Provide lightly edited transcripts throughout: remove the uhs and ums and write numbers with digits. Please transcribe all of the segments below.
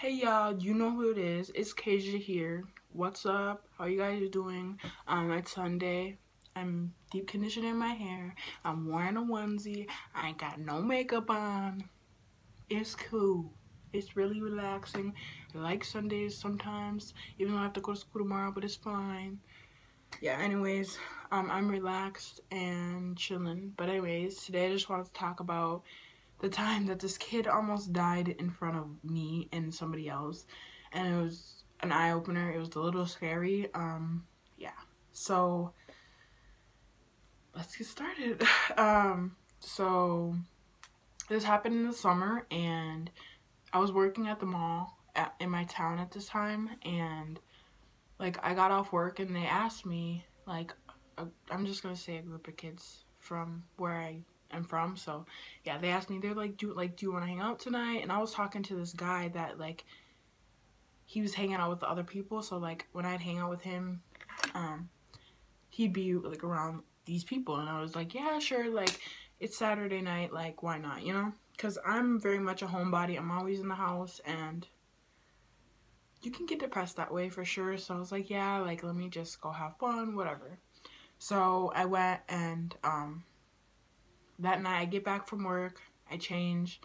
Hey y'all, you know who it is. It's Kasia here. What's up? How you guys doing? It's Sunday. I'm deep conditioning my hair. I'm wearing a onesie. I ain't got no makeup on. It's cool. It's really relaxing. I like Sundays sometimes, even though I have to go to school tomorrow, but it's fine. Yeah, anyways, I'm relaxed and chilling. But anyways, today I just wanted to talk about the time that this kid almost died in front of me and somebody else, and it was an eye-opener. It was a little scary. Yeah, so let's get started. So this happened in the summer, and I was working at the mall in my town at this time, and like I got off work and they asked me, like, I'm just gonna say a group of kids from where I'm from. So yeah, they asked me, they're like, do you want to hang out tonight? And I was talking to this guy that, like, he was hanging out with the other people. So like when I'd hang out with him, he'd be like around these people, and I was like, yeah, sure, like it's Saturday night, like why not, you know? Because I'm very much a homebody. I'm always in the house, and you can get depressed that way for sure. So I was like, yeah, like let me just go have fun, whatever. So I went, and that night I get back from work, I change,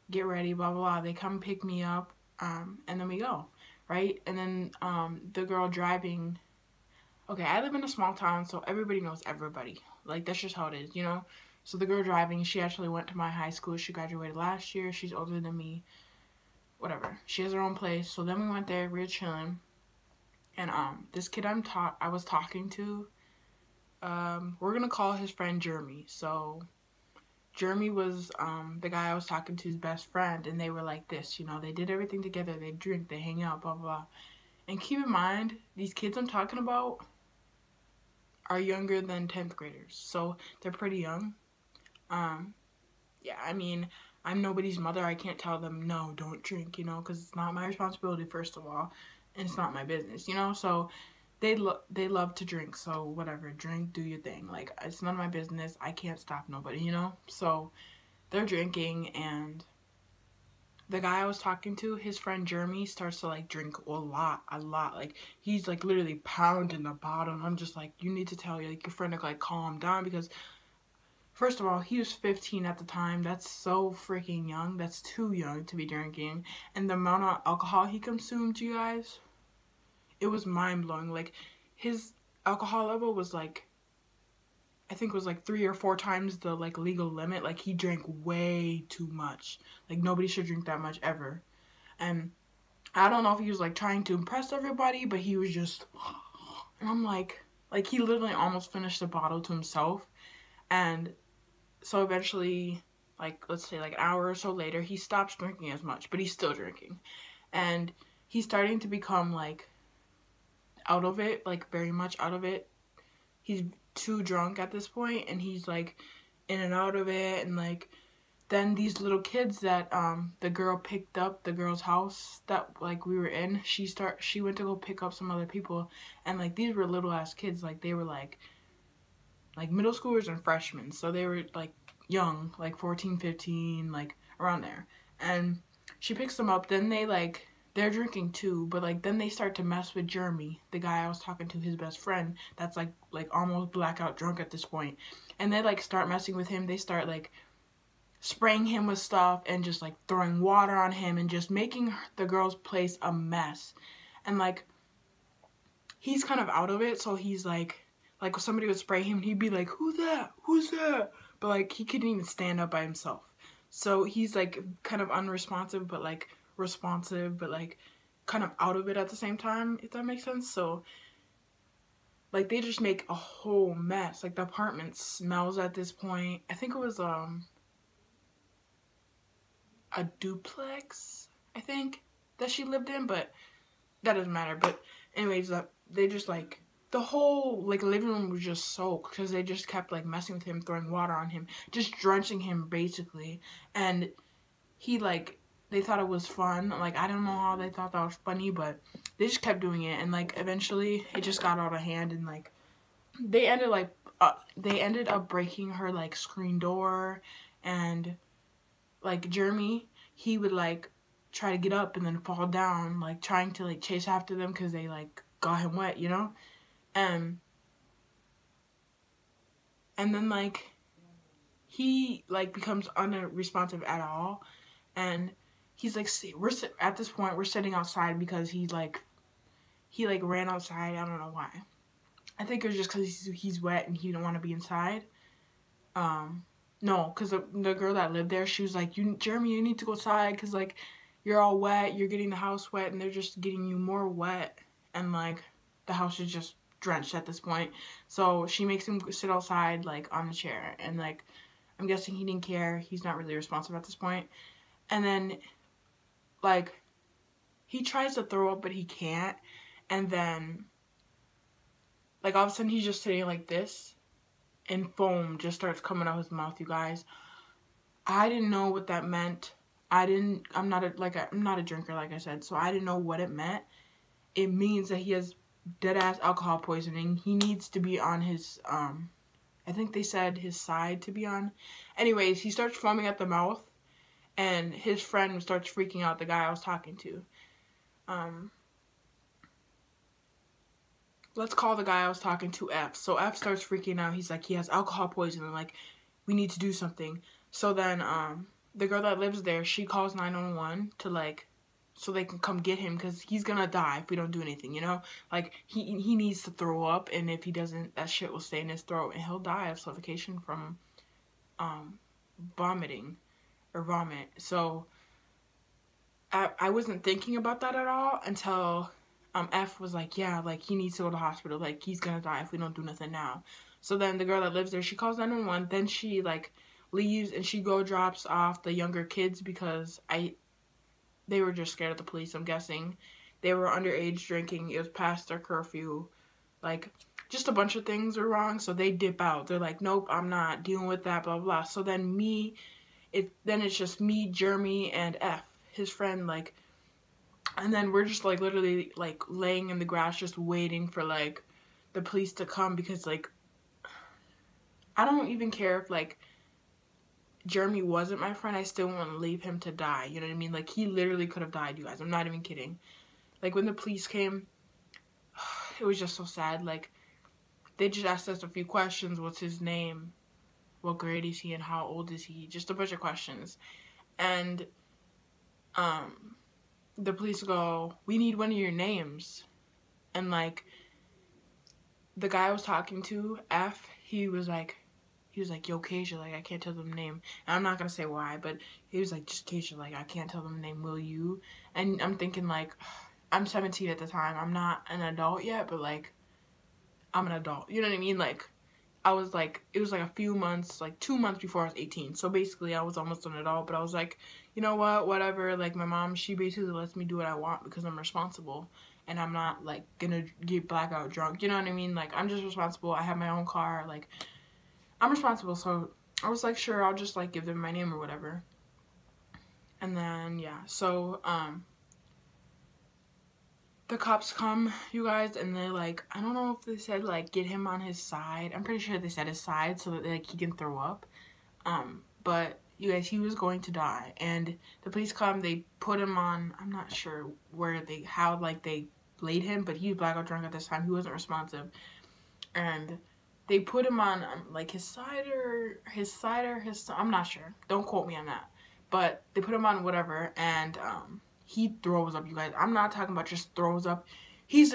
get ready, blah blah blah. They come pick me up, and then we go, right? And then the girl driving. Okay, I live in a small town, so everybody knows everybody. Like that's just how it is, you know. So the girl driving, she actually went to my high school. She graduated last year. She's older than me. Whatever. She has her own place. So then we went there. We were chilling, and this kid I was talking to, we're gonna call his friend Jeremy. So Jeremy was the guy I was talking to's best friend, and they were like this, you know, they did everything together. They drink, they hang out, blah blah blah. And keep in mind, these kids I'm talking about are younger than 10th graders, so they're pretty young. Yeah, I mean, I'm nobody's mother. I can't tell them, no, don't drink, you know, because it's not my responsibility, first of all, and it's not my business, you know. So they love to drink, so whatever, drink, do your thing. Like, it's none of my business. I can't stop nobody, you know. So they're drinking, and the guy I was talking to, his friend Jeremy, starts to like drink a lot. Like he's like literally pounding the bottle. I'm just like, you need to tell like your friend to like calm down, because first of all, he was 15 at the time. That's so freaking young. That's too young to be drinking. And the amount of alcohol he consumed, you guys, it was mind-blowing. Like, his alcohol level was like, I think it was like 3 or 4 times the like legal limit. Like, he drank way too much. Like, nobody should drink that much ever. And I don't know if he was like trying to impress everybody, but he was just, and I'm like he literally almost finished the bottle to himself. And so eventually, like, let's say like an hour or so later, he stops drinking as much, but he's still drinking. And he's starting to become like out of it, like very much out of it. He's too drunk at this point, and he's like in and out of it. And like then these little kids that the girl picked up, the girl's house that like we were in, she went to go pick up some other people, and like these were little ass kids. Like they were like middle schoolers and freshmen, so they were like young, like 14, 15, like around there. And she picks them up. Then they're drinking too, but like then they start to mess with Jeremy, the guy I was talking to, his best friend, that's like almost blackout drunk at this point. And they like start messing with him. They start like spraying him with stuff and just like throwing water on him and just making the girl's place a mess. And like he's kind of out of it, so he's like if somebody would spray him, he'd be like, who's that? But like he couldn't even stand up by himself. So he's like kind of unresponsive, but like responsive, but like kind of out of it at the same time, if that makes sense. So like they just make a whole mess. Like the apartment smells at this point. I think it was a duplex, I think, that she lived in, but that doesn't matter. But anyways, they just like the whole like living room was just soaked, because they just kept like messing with him, throwing water on him, just drenching him basically. And he like, they thought it was fun. Like I don't know how they thought that was funny, but they just kept doing it. And like eventually it just got out of hand, and like they ended up breaking her like screen door. And like Jeremy, he would like try to get up and then fall down, like trying to like chase after them because they like got him wet, you know? And then like he like becomes unresponsive at all, and he's like, at this point we're sitting outside because he ran outside. I don't know why. I think it was just because he's wet and he didn't want to be inside. No, because the girl that lived there, she was like, Jeremy, you need to go outside because like you're all wet, you're getting the house wet, and they're just getting you more wet, and like the house is just drenched at this point. So she makes him sit outside like on the chair, and like I'm guessing he didn't care. He's not really responsive at this point. And then like he tries to throw up but he can't, and then like all of a sudden he's just sitting like this and foam just starts coming out his mouth, you guys. I didn't know what that meant. I'm not a drinker, like I said, so I didn't know what it meant. It means that he has dead ass alcohol poisoning. He needs to be on his I think they said his side to be on. Anyways, he starts foaming at the mouth, and his friend starts freaking out, the guy I was talking to. Let's call the guy I was talking to F. So F starts freaking out. He's like, he has alcohol poisoning. Like, we need to do something. So then, the girl that lives there, she calls 911 to, like, so they can come get him because he's gonna die if we don't do anything, you know? Like, he needs to throw up, and if he doesn't, that shit will stay in his throat, and he'll die of suffocation from, vomiting, or vomit. So, I wasn't thinking about that at all until F was like, yeah, like, he needs to go to the hospital. Like, he's gonna die if we don't do nothing now. So then the girl that lives there, she calls 911. Then she, like, leaves and she drops off the younger kids because they were just scared of the police, I'm guessing. They were underage drinking. It was past their curfew. Like, just a bunch of things were wrong, so they dip out. They're like, nope, I'm not dealing with that, blah, blah, blah. So then it's just me, Jeremy, and F, his friend, like, and then we're just, like, literally, like, laying in the grass just waiting for, like, the police to come because, like, I don't even care if, like, Jeremy wasn't my friend. I still want to leave him to die. You know what I mean? Like, he literally could have died, you guys. I'm not even kidding. Like, when the police came, it was just so sad. Like, they just asked us a few questions. What's his name? What grade is he and how old is he? Just a bunch of questions. And, the police go, we need one of your names. And, like, the guy I was talking to, F, he was like, yo, Keisha, like, I can't tell them the name. And I'm not gonna say why, but he was like, just Keisha, like, I can't tell them the name, will you? And I'm thinking, like, I'm 17 at the time. I'm not an adult yet, but, like, I'm an adult. You know what I mean? Like, I was, like, it was, like, a few months, like, 2 months before I was 18. So, basically, I was almost an adult, but I was, like, you know what, whatever. Like, my mom, she basically lets me do what I want because I'm responsible. And I'm not, like, gonna get blackout drunk. You know what I mean? Like, I'm just responsible. I have my own car. Like, I'm responsible. So, I was, like, sure, I'll just, like, give them my name or whatever. And then, yeah. So, the cops come, you guys, and they're like, I don't know if they said, like, get him on his side. I'm pretty sure they said his side so that, like, he can throw up. But, you guys, he was going to die. And the police come, they put him on, I'm not sure how, like, they laid him, but he was blackout drunk at this time. He wasn't responsive. And they put him on, like, his side, I'm not sure. Don't quote me on that. But they put him on whatever, and, he throws up, you guys. I'm not talking about just throws up. He's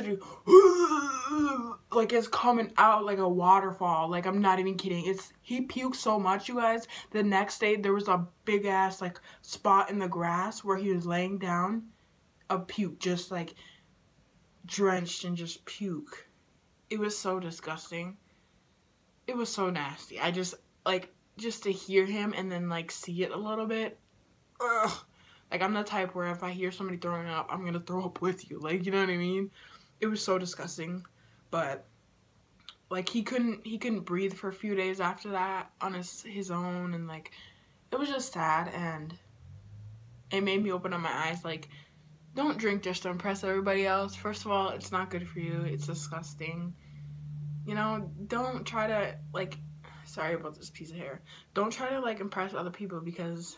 like, it's coming out like a waterfall. Like, I'm not even kidding. He puked so much, you guys. The next day, there was a big ass, like, spot in the grass where he was laying down of puke, just, like, drenched in just puke. It was so disgusting. It was so nasty. I just, like, just to hear him and then, like, see it a little bit. Ugh. Like, I'm the type where if I hear somebody throwing up, I'm gonna throw up with you. Like, you know what I mean? It was so disgusting. But, like, he couldn't breathe for a few days after that on his own. And, like, it was just sad. And it made me open up my eyes. Like, don't drink just to impress everybody else. First of all, it's not good for you. It's disgusting. You know, don't try to, like, sorry about this piece of hair. Don't try to, like, impress other people because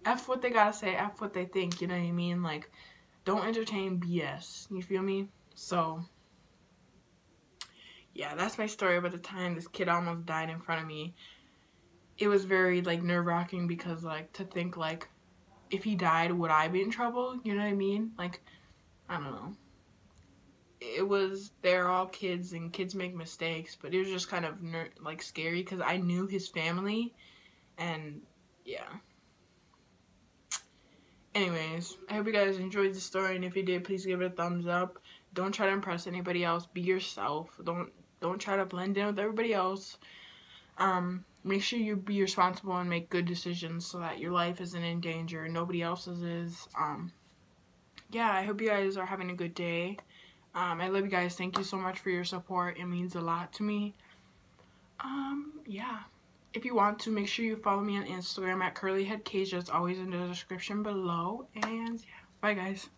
F what they gotta say, F what they think, you know what I mean? Like, don't entertain BS, you feel me? So, yeah, that's my story about the time this kid almost died in front of me. It was very, like, nerve-wracking because, like, to think, like, if he died, would I be in trouble? You know what I mean? Like, I don't know. It was, they're all kids and kids make mistakes, but it was just kind of, like, scary because I knew his family, and, yeah. Anyways, I hope you guys enjoyed the story, and if you did, please give it a thumbs up. Don't try to impress anybody else. Be yourself. Don't try to blend in with everybody else. Make sure you be responsible and make good decisions so that your life isn't in danger and nobody else's is. Yeah, I hope you guys are having a good day. I love you guys. Thank you so much for your support. It means a lot to me. Yeah. If you want to, make sure you follow me on Instagram at curlyheadcasia. It's always in the description below. And yeah, bye guys.